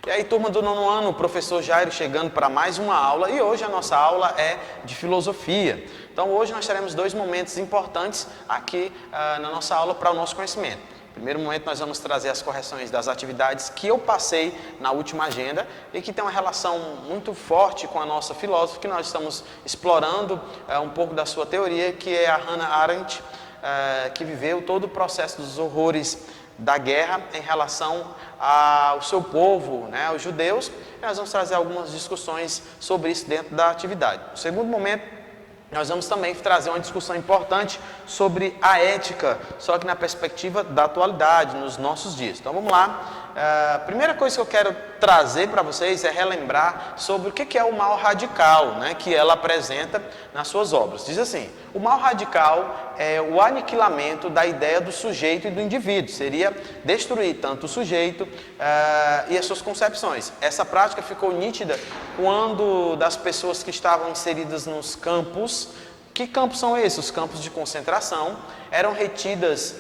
E aí, turma do 9º ano, o professor Jairo chegando para mais uma aula, e hoje a nossa aula é de filosofia. Então, hoje nós teremos 2 momentos importantes aqui na nossa aula para o nosso conhecimento. No primeiro momento, nós vamos trazer as correções das atividades que eu passei na última agenda e que tem uma relação muito forte com a nossa filósofa, que nós estamos explorando um pouco da sua teoria, que é a Hannah Arendt, que viveu todo o processo dos horrores da guerra em relação ao seu povo, né, os judeus, e nós vamos trazer algumas discussões sobre isso dentro da atividade. No segundo momento, nós vamos também trazer uma discussão importante sobre a ética, só que na perspectiva da atualidade, nos nossos dias. Então vamos lá. A primeira coisa que eu quero trazer para vocês é relembrar sobre o que é o mal radical, né, que ela apresenta nas suas obras. Diz assim: o mal radical é o aniquilamento da ideia do sujeito e do indivíduo, seria destruir tanto o sujeito e as suas concepções. Essa prática ficou nítida quando das pessoas que estavam inseridas nos campos. Que campos são esses? Os campos de concentração. Eram retidas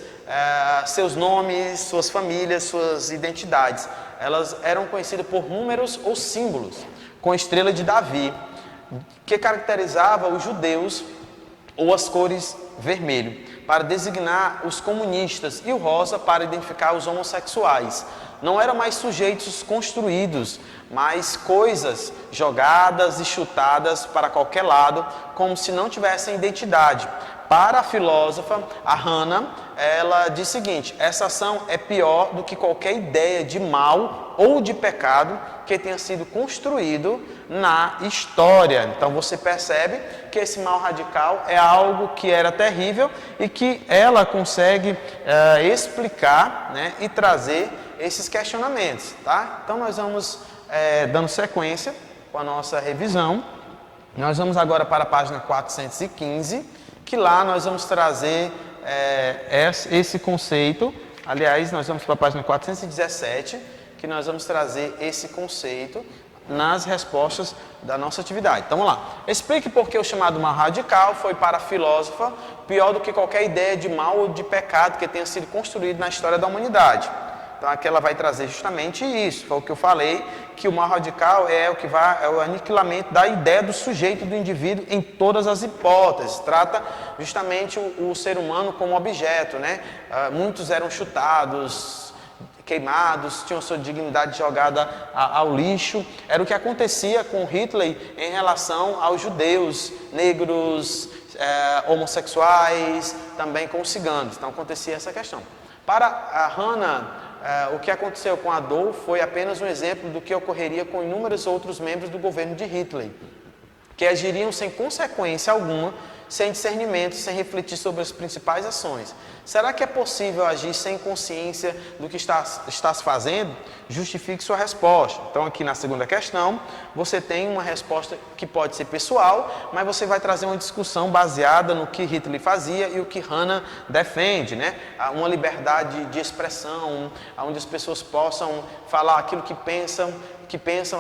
seus nomes, suas famílias, suas identidades. Elas eram conhecidas por números ou símbolos, com a estrela de Davi, que caracterizava os judeus, ou as cores vermelho, para designar os comunistas, e o rosa para identificar os homossexuais. Não eram mais sujeitos construídos, mas coisas jogadas e chutadas para qualquer lado, como se não tivessem identidade. Para a filósofa, a Hannah, ela diz o seguinte: essa ação é pior do que qualquer ideia de mal ou de pecado que tenha sido construído na história. Então você percebe que esse mal radical é algo que era terrível e que ela consegue explicar, né, e trazer esses questionamentos, tá? Então nós vamos dando sequência com a nossa revisão. Nós vamos agora para a página 415, que lá nós vamos trazer esse conceito. Aliás, nós vamos para a página 417, que nós vamos trazer esse conceito nas respostas da nossa atividade. Então vamos lá. Explique por que o chamado mal radical foi para a filósofa pior do que qualquer ideia de mal ou de pecado que tenha sido construído na história da humanidade. Então aqui ela vai trazer justamente isso, foi o que eu falei, que o mal radical é o aniquilamento da ideia do sujeito, do indivíduo em todas as hipóteses. Trata justamente o ser humano como objeto, né? Muitos eram chutados, queimados, tinham sua dignidade jogada ao lixo. Era o que acontecia com Hitler em relação aos judeus, negros, homossexuais, também com os ciganos. Então acontecia essa questão. Para a Hannah, o que aconteceu com Adolf foi apenas um exemplo do que ocorreria com inúmeros outros membros do governo de Hitler, que agiriam sem consequência alguma, sem discernimento, sem refletir sobre as principais ações. Será que é possível agir sem consciência do que está se fazendo? Justifique sua resposta. Então aqui na segunda questão, você tem uma resposta que pode ser pessoal, mas você vai trazer uma discussão baseada no que Hitler fazia e o que Hannah defende, né? Uma liberdade de expressão, onde as pessoas possam falar aquilo que pensam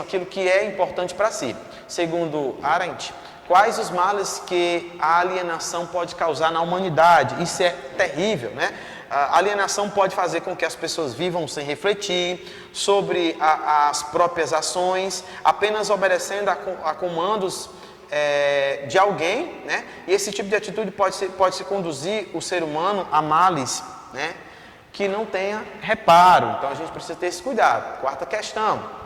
aquilo que é importante para si. Segundo Arendt, quais os males que a alienação pode causar na humanidade? Isso é terrível, né? A alienação pode fazer com que as pessoas vivam sem refletir sobre as próprias ações, apenas obedecendo a comandos de alguém, né? E esse tipo de atitude pode conduzir o ser humano a males, né, que não tenha reparo. Então a gente precisa ter esse cuidado. Quarta questão.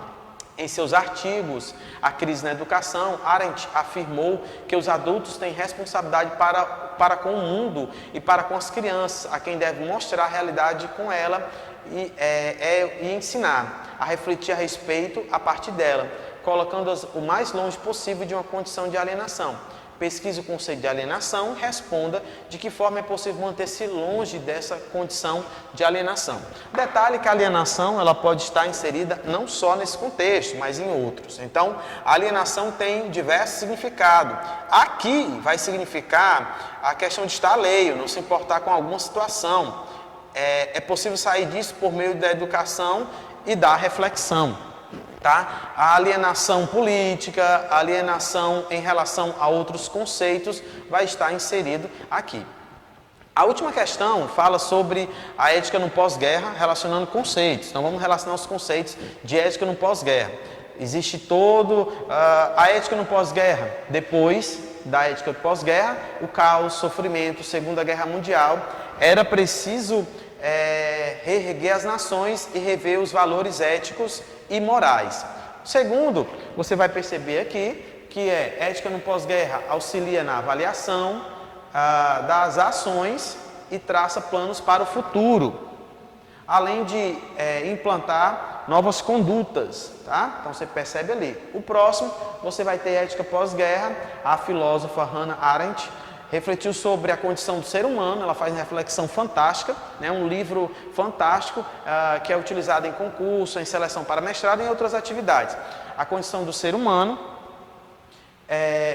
Em seus artigos, A Crise na Educação, Arendt afirmou que os adultos têm responsabilidade para com o mundo e para com as crianças, a quem deve mostrar a realidade com ela e ensinar a refletir a respeito a partir dela, colocando-as o mais longe possível de uma condição de alienação. Pesquise o conceito de alienação e responda de que forma é possível manter-se longe dessa condição de alienação. Detalhe que a alienação ela pode estar inserida não só nesse contexto, mas em outros. Então, a alienação tem diversos significados. Aqui vai significar a questão de estar alheio, não se importar com alguma situação. É possível sair disso por meio da educação e da reflexão. Tá? A alienação política, a alienação em relação a outros conceitos vai estar inserido aqui. A última questão fala sobre a ética no pós-guerra, relacionando conceitos. Então vamos relacionar os conceitos de ética no pós-guerra. Existe a ética no pós-guerra. Depois da ética pós-guerra, o caos, sofrimento, Segunda Guerra Mundial, era preciso reerguer as nações e rever os valores éticos e morais. Segundo, você vai perceber aqui que ética no pós-guerra auxilia na avaliação das ações e traça planos para o futuro, além de implantar novas condutas, tá? Então você percebe ali. O próximo, você vai ter ética pós-guerra. A filósofa Hannah Arendt refletiu sobre a condição do ser humano. Ela faz uma reflexão fantástica, né? Um livro fantástico que é utilizado em concurso, em seleção para mestrado e em outras atividades. A condição do ser humano,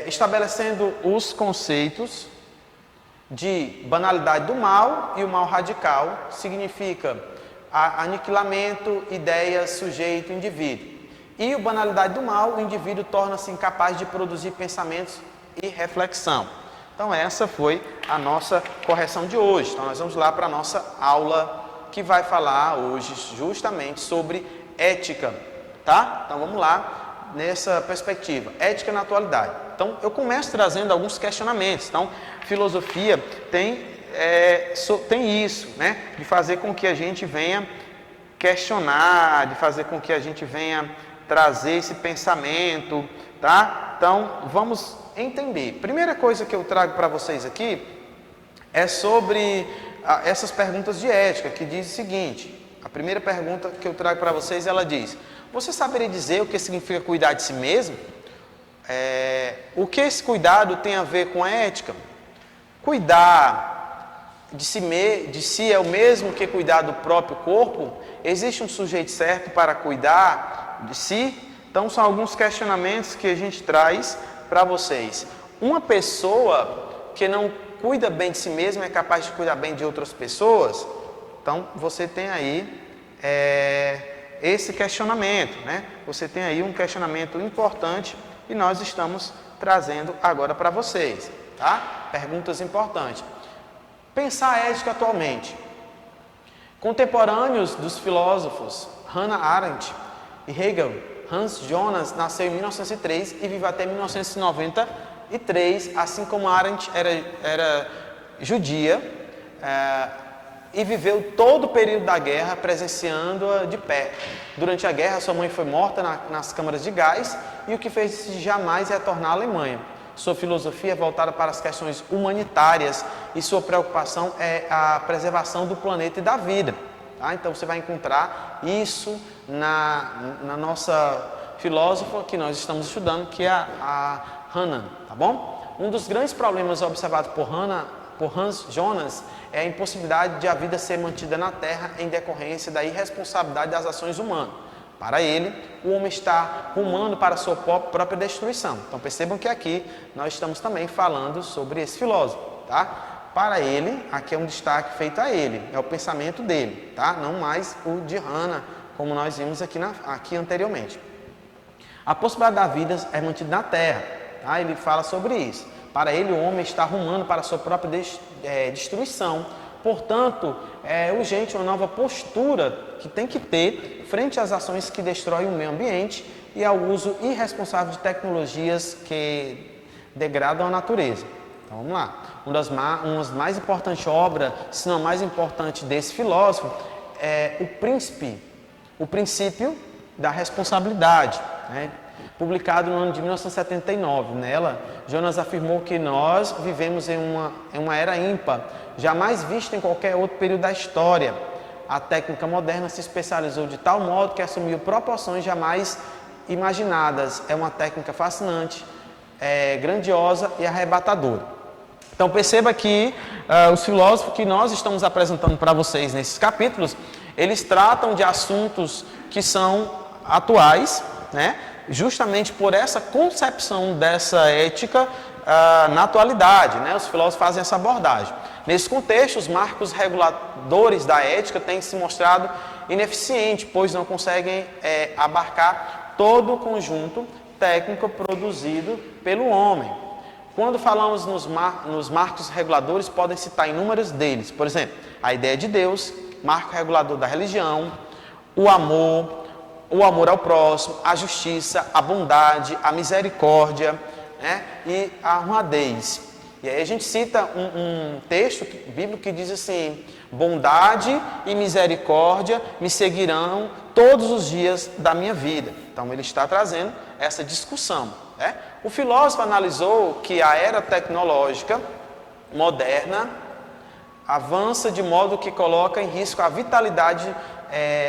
estabelecendo os conceitos de banalidade do mal, e o mal radical significa aniquilamento, ideias, sujeito, indivíduo. E o banalidade do mal, o indivíduo torna-se incapaz de produzir pensamentos e reflexão. Então essa foi a nossa correção de hoje. Então nós vamos lá para a nossa aula que vai falar hoje justamente sobre ética, tá? Então vamos lá nessa perspectiva, ética na atualidade. Então eu começo trazendo alguns questionamentos. Então filosofia tem isso, né? De fazer com que a gente venha questionar, de fazer com que a gente venha trazer esse pensamento, tá? Então vamos entender. Primeira coisa que eu trago para vocês aqui é sobre essas perguntas de ética, que diz o seguinte. A primeira pergunta que eu trago para vocês, ela diz: você saberia dizer o que significa cuidar de si mesmo? O que esse cuidado tem a ver com a ética? Cuidar de si é o mesmo que cuidar do próprio corpo? Existe um sujeito certo para cuidar de si? Então são alguns questionamentos que a gente traz para vocês. Uma pessoa que não cuida bem de si mesma é capaz de cuidar bem de outras pessoas? Então você tem aí esse questionamento, né? Você tem aí um questionamento importante e nós estamos trazendo agora para vocês, tá? Perguntas importantes. Pensar a ética atualmente. Contemporâneos dos filósofos Hannah Arendt e Hegel, Hans Jonas nasceu em 1903 e vive até 1993, assim como Arendt era judia e viveu todo o período da guerra presenciando-a de perto. Durante a guerra, sua mãe foi morta nas câmaras de gás e o que fez jamais retornar à Alemanha. Sua filosofia é voltada para as questões humanitárias e sua preocupação é a preservação do planeta e da vida. Tá? Então você vai encontrar isso na nossa filósofa que nós estamos estudando, que é a Hannah, tá bom? Um dos grandes problemas observados por Hans Jonas é a impossibilidade de a vida ser mantida na Terra em decorrência da irresponsabilidade das ações humanas. Para ele, o homem está rumando para a sua própria destruição. Então percebam que aqui nós estamos também falando sobre esse filósofo, tá? Para ele, aqui é um destaque feito a ele, é o pensamento dele, tá? Não mais o de Hannah, como nós vimos aqui anteriormente. A possibilidade da vida é mantida na Terra, tá? Ele fala sobre isso. Para ele, o homem está rumando para a sua própria destruição. Portanto, é urgente uma nova postura que tem que ter frente às ações que destroem o meio ambiente e ao uso irresponsável de tecnologias que degradam a natureza. Então, vamos lá. Uma das mais importantes obras, se não a mais importante desse filósofo, é o princípio da responsabilidade, né? Publicado no ano de 1979. Nela, Jonas afirmou que nós vivemos em uma era ímpar, jamais vista em qualquer outro período da história. A técnica moderna se especializou de tal modo que assumiu proporções jamais imaginadas. É uma técnica fascinante, grandiosa e arrebatadora. Então perceba que os filósofos que nós estamos apresentando para vocês nesses capítulos, eles tratam de assuntos que são atuais, né? Justamente por essa concepção dessa ética na atualidade, né? Os filósofos fazem essa abordagem. Nesse contexto, os marcos reguladores da ética têm se mostrado ineficientes, pois não conseguem abarcar todo o conjunto técnico produzido pelo homem. Quando falamos nos marcos reguladores, podem citar inúmeros deles. Por exemplo, a ideia de Deus, marco regulador da religião, o amor ao próximo, a justiça, a bondade, a misericórdia, né? E a honradez. E aí a gente cita um texto bíblico que diz assim: bondade e misericórdia me seguirão todos os dias da minha vida. Então ele está trazendo essa discussão, né? O filósofo analisou que a era tecnológica moderna avança de modo que coloca em risco a vitalidade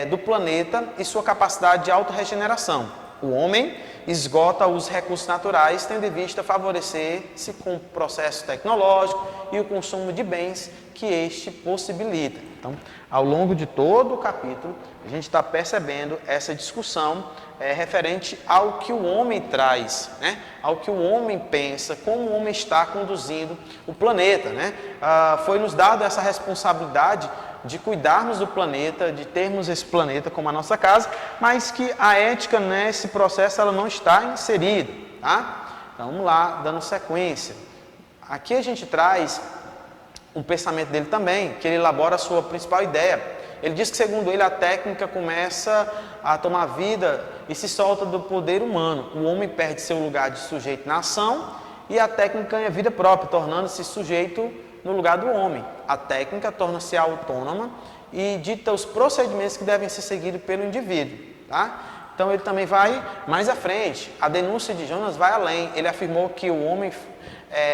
do planeta e sua capacidade de autorregeneração. O homem esgota os recursos naturais, tendo em vista favorecer-se com o processo tecnológico e o consumo de bens que este possibilita. Então, ao longo de todo o capítulo, a gente está percebendo essa discussão referente ao que o homem traz, né? Ao que o homem pensa, como o homem está conduzindo o planeta, né? Foi nos dado essa responsabilidade de cuidarmos do planeta, de termos esse planeta como a nossa casa, mas que a ética nesse processo ela não está inserida, tá? Então vamos lá, dando sequência. Aqui a gente traz um pensamento dele também, que ele elabora a sua principal ideia. Ele diz que, segundo ele, a técnica começa a tomar vida e se solta do poder humano. O homem perde seu lugar de sujeito na ação e a técnica ganha vida própria, tornando-se sujeito no lugar do homem. A técnica torna-se autônoma e dita os procedimentos que devem ser seguidos pelo indivíduo, tá? Então ele também vai mais à frente. A denúncia de Jonas vai além. Ele afirmou que o homem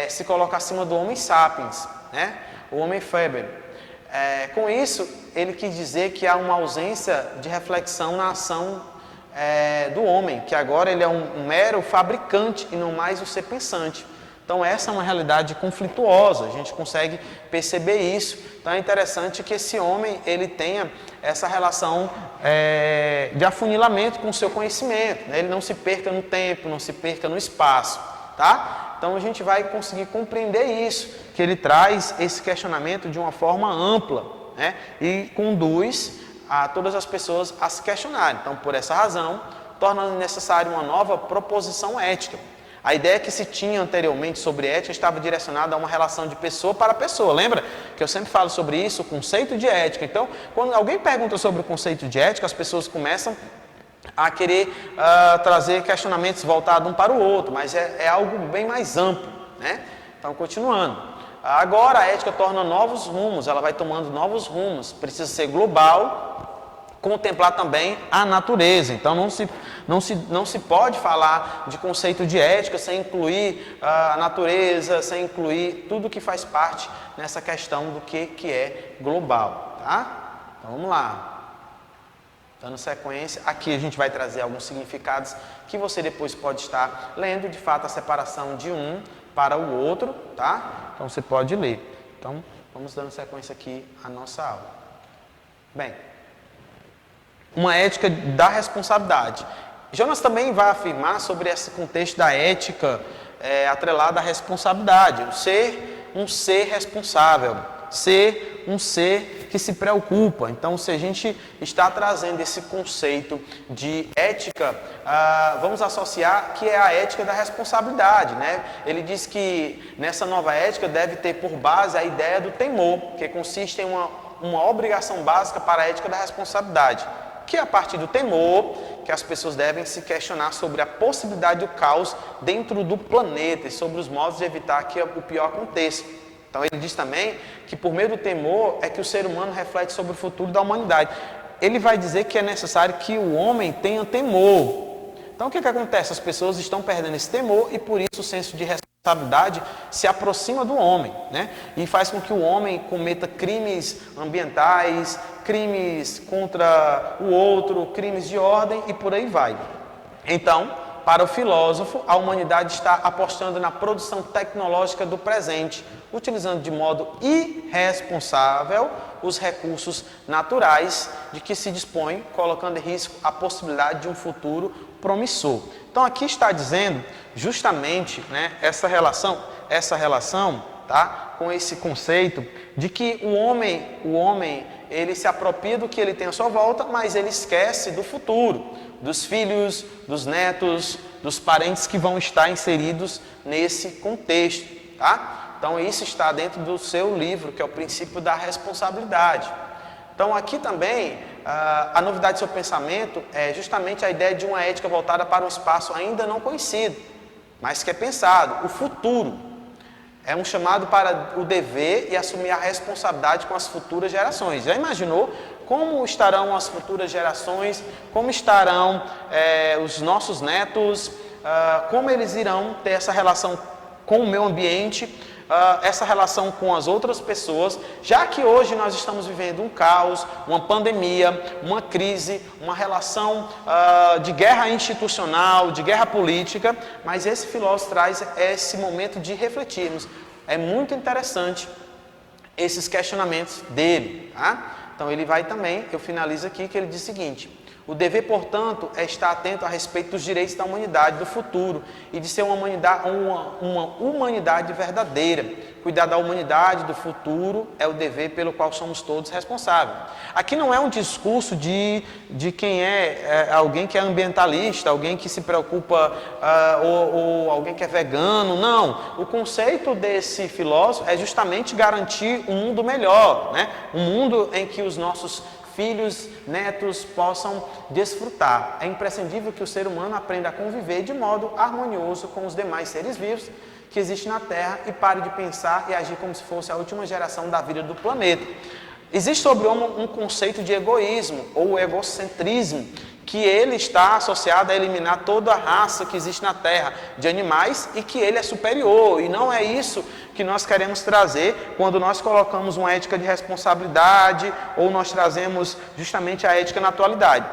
se coloca acima do homem sapiens, né? O homem Faber. Com isso, ele quis dizer que há uma ausência de reflexão na ação do homem, que agora ele é um mero fabricante e não mais o ser pensante. Então essa é uma realidade conflituosa, a gente consegue perceber isso. Então é interessante que esse homem ele tenha essa relação de afunilamento com o seu conhecimento, né? Ele não se perca no tempo, não se perca no espaço, tá? Então a gente vai conseguir compreender isso, que ele traz esse questionamento de uma forma ampla, né? E conduz a todas as pessoas a se questionarem. Então por essa razão, torna necessário uma nova proposição ética. A ideia que se tinha anteriormente sobre ética estava direcionada a uma relação de pessoa para pessoa. Lembra que eu sempre falo sobre isso, o conceito de ética. Então, quando alguém pergunta sobre o conceito de ética, as pessoas começam a querer trazer questionamentos voltados um para o outro, mas é algo bem mais amplo, né? Então, continuando. Agora a ética torna novos rumos, ela vai tomando novos rumos, precisa ser global, contemplar também a natureza. Então não se pode falar de conceito de ética sem incluir a natureza, sem incluir tudo que faz parte nessa questão do que é global, tá? Então vamos lá. Dando sequência, aqui a gente vai trazer alguns significados que você depois pode estar lendo, de fato, a separação de um para o outro, tá? Então você pode ler. Então vamos dando sequência aqui à nossa aula. Bem, uma ética da responsabilidade. Jonas também vai afirmar sobre esse contexto da ética atrelada à responsabilidade. Um ser responsável, ser um ser que se preocupa. Então, se a gente está trazendo esse conceito de ética, vamos associar que é a ética da responsabilidade, né? Ele diz que nessa nova ética deve ter por base a ideia do temor, que consiste em uma obrigação básica para a ética da responsabilidade, que é a partir do temor que as pessoas devem se questionar sobre a possibilidade do caos dentro do planeta e sobre os modos de evitar que o pior aconteça. Então ele diz também que por meio do temor é que o ser humano reflete sobre o futuro da humanidade. Ele vai dizer que é necessário que o homem tenha temor. Então o que acontece? As pessoas estão perdendo esse temor e por isso o senso de responsabilidade se aproxima do homem, né? E faz com que o homem cometa crimes ambientais, crimes contra o outro, crimes de ordem e por aí vai. Então, para o filósofo, a humanidade está apostando na produção tecnológica do presente, utilizando de modo irresponsável os recursos naturais de que se dispõe, colocando em risco a possibilidade de um futuro promissor. Então aqui está dizendo justamente, né, essa relação, tá, com esse conceito de que o homem ele se apropria do que ele tem à sua volta, mas ele esquece do futuro. dos filhos, dos netos, dos parentes que vão estar inseridos nesse contexto, tá? Então isso está dentro do seu livro, que é o princípio da responsabilidade. Então aqui também, a novidade do seu pensamento é justamente a ideia de uma ética voltada para um espaço ainda não conhecido, mas que é pensado, o futuro. É um chamado para o dever e assumir a responsabilidade com as futuras gerações. Já imaginou como estarão as futuras gerações, como estarão os nossos netos, como eles irão ter essa relação com o meio ambiente, essa relação com as outras pessoas, já que hoje nós estamos vivendo um caos, uma pandemia, uma crise, uma relação de guerra institucional, de guerra política, mas esse filósofo traz esse momento de refletirmos. É muito interessante esses questionamentos dele, tá? Então ele vai também, eu finalizo aqui, que ele diz o seguinte: o dever, portanto, é estar atento a respeito dos direitos da humanidade do futuro e de ser uma humanidade verdadeira. Cuidar da humanidade do futuro é o dever pelo qual somos todos responsáveis. Aqui não é um discurso de quem é alguém que é ambientalista, alguém que se preocupa ou alguém que é vegano, não. O conceito desse filósofo é justamente garantir um mundo melhor, né? Um mundo em que os nossos filhos, netos possam desfrutar. É imprescindível que o ser humano aprenda a conviver de modo harmonioso com os demais seres vivos que existem na Terra e pare de pensar e agir como se fosse a última geração da vida do planeta. Existe sobre o homem um conceito de egoísmo ou egocentrismo, que ele está associado a eliminar toda a raça que existe na Terra de animais e que ele é superior. E não é isso que nós queremos trazer quando nós colocamos uma ética de responsabilidade ou nós trazemos justamente a ética na atualidade.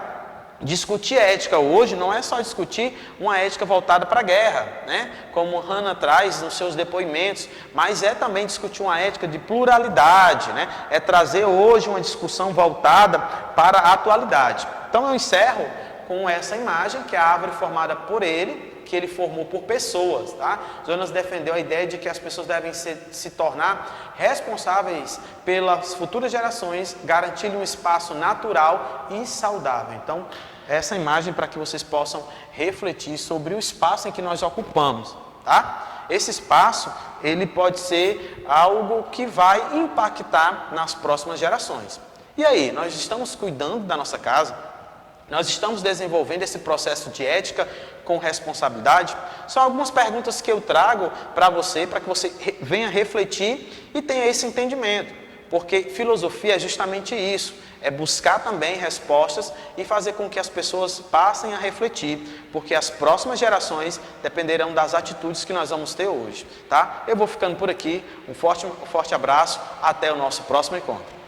Discutir ética hoje não é só discutir uma ética voltada para a guerra, né? Como Hannah traz nos seus depoimentos, mas é também discutir uma ética de pluralidade, né? É trazer hoje uma discussão voltada para a atualidade. Então eu encerro com essa imagem, que é a árvore formada por ele, que ele formou por pessoas, tá? Jonas defendeu a ideia de que as pessoas devem se tornar responsáveis pelas futuras gerações, garantindo um espaço natural e saudável. Então, essa imagem para que vocês possam refletir sobre o espaço em que nós ocupamos, tá? Esse espaço, ele pode ser algo que vai impactar nas próximas gerações. E aí, nós estamos cuidando da nossa casa? Nós estamos desenvolvendo esse processo de ética com responsabilidade? São algumas perguntas que eu trago para que você venha refletir e tenha esse entendimento. Porque filosofia é justamente isso, é buscar também respostas e fazer com que as pessoas passem a refletir, porque as próximas gerações dependerão das atitudes que nós vamos ter hoje, tá? Eu vou ficando por aqui, um forte abraço, até o nosso próximo encontro.